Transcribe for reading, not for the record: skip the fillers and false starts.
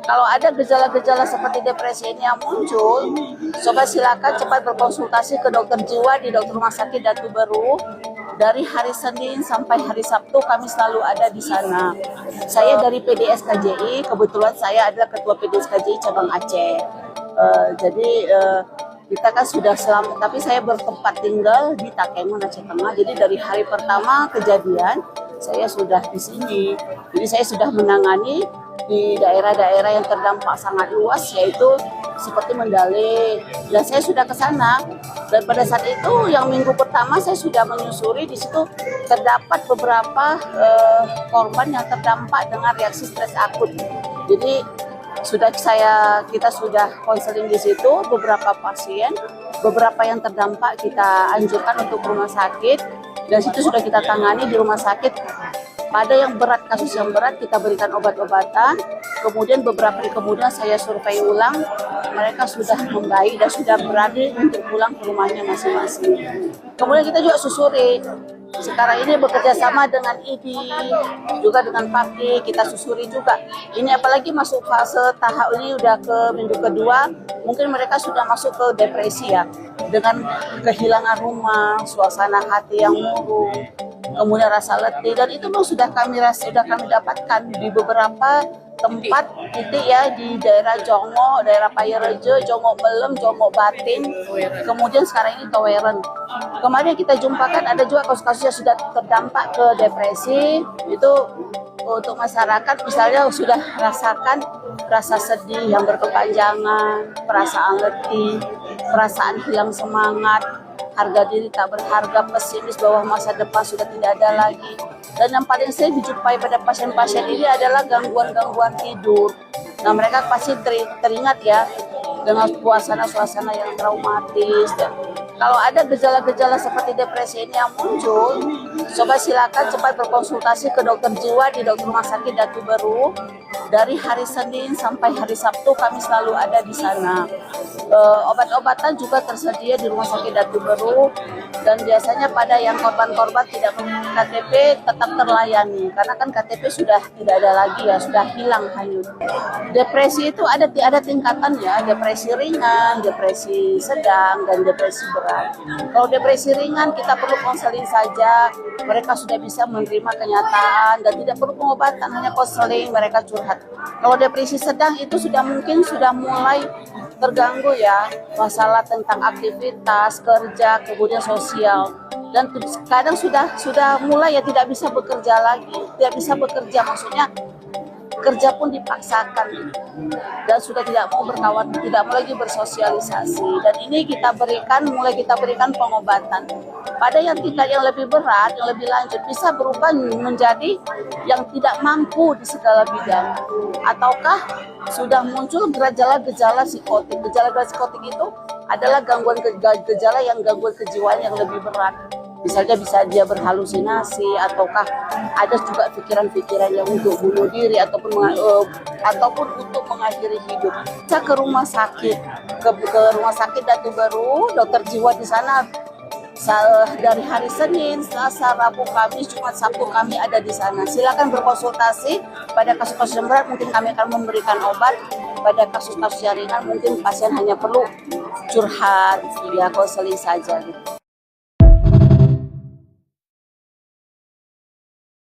Kalau ada gejala-gejala seperti depresi ini yang muncul, coba silakan cepat berkonsultasi ke dokter jiwa di dokter rumah sakit Datu Beru. Dari hari Senin sampai hari Sabtu kami selalu ada di sana. Saya dari PDS KJI, kebetulan saya adalah ketua PDS KJI cabang Aceh. Kita kan sudah selama, tapi saya bertempat tinggal di Takengon Aceh Tengah. Jadi dari hari pertama kejadian saya sudah di sini. Jadi saya sudah menangani di daerah-daerah yang terdampak sangat luas, yaitu seperti Mendale, dan saya sudah ke sana. Dan pada saat itu yang minggu pertama saya sudah menyusuri, di situ terdapat beberapa korban yang terdampak dengan reaksi stres akut. Jadi kita sudah konseling di situ beberapa pasien, beberapa yang terdampak kita anjurkan untuk rumah sakit, dan situ sudah kita tangani di rumah sakit. Pada yang berat, kasus yang berat, kita berikan obat-obatan. Kemudian beberapa hari kemudian saya survei ulang, mereka sudah membaik dan sudah berani untuk pulang ke rumahnya masing-masing. Kemudian kita juga susuri. Sekarang ini bekerja sama dengan IDI, juga dengan PAKI, kita susuri juga. Ini apalagi masuk fase tahap ini udah ke minggu kedua, mungkin mereka sudah masuk ke depresi ya. Dengan kehilangan rumah, suasana hati yang murung, kemudian rasa letih, dan itu sudah kami dapatkan di beberapa tempat titik ya, di daerah Jongo, daerah Payerejo, Jongo Belem, Jongo Batin, kemudian sekarang ini Toweren. Kemarin kita jumpakan ada juga kasus-kasus yang sudah terdampak ke depresi. Itu untuk masyarakat misalnya sudah rasakan rasa sedih yang berkepanjangan, perasaan letih, perasaan hilang semangat, harga diri tak berharga, pesimis bahwa masa depan sudah tidak ada lagi. Dan yang paling sering dijumpai pada pasien-pasien ini adalah gangguan-gangguan tidur. Nah, mereka pasti teringat ya dengan suasana-suasana yang traumatis. Dan kalau ada gejala-gejala seperti depresi ini yang muncul, coba silakan cepat berkonsultasi ke dokter jiwa di dokter rumah sakit Datu Beru. Dari hari Senin sampai hari Sabtu kami selalu ada di sana. Obat-obatan juga tersedia di rumah sakit Datu Beru, dan biasanya pada yang korban-korban tidak memiliki KTP tetap terlayani, karena kan KTP sudah tidak ada lagi ya, sudah hilang hanyut. Depresi itu ada tingkatan ya, depresi ringan, depresi sedang, dan depresi berat. Kalau depresi ringan kita perlu konseling saja, mereka sudah bisa menerima kenyataan dan tidak perlu pengobatan, hanya konseling, mereka curhat. Kalau depresi sedang itu sudah mulai terganggu ya, masalah tentang aktivitas, kerja, kemudian sosial, dan kadang sudah mulai ya tidak bisa bekerja lagi, maksudnya kerja pun dipaksakan dan sudah tidak mau berkawan, tidak mau lagi bersosialisasi. Dan ini mulai kita berikan pengobatan. Pada yang tingkat yang lebih berat, yang lebih lanjut, bisa berubah menjadi yang tidak mampu di segala bidang, ataukah sudah muncul gejala-gejala psikotik. Gejala-gejala psikotik itu adalah gangguan kejiwaan yang lebih berat. Misalnya bisa dia berhalusinasi, ataukah ada juga pikiran-pikiran yang untuk bunuh diri ataupun untuk mengakhiri hidup. Saya ke rumah sakit, ke rumah sakit Datu Beru, dokter jiwa di sana. Dari hari Senin, Selasa, Rabu, Kamis, Jumat, Sabtu kami ada di sana. Silakan berkonsultasi. Pada kasus-kasus yang berat mungkin kami akan memberikan obat. Pada kasus-kasus yang ringan mungkin pasien hanya perlu curhat, ya konseling saja gitu.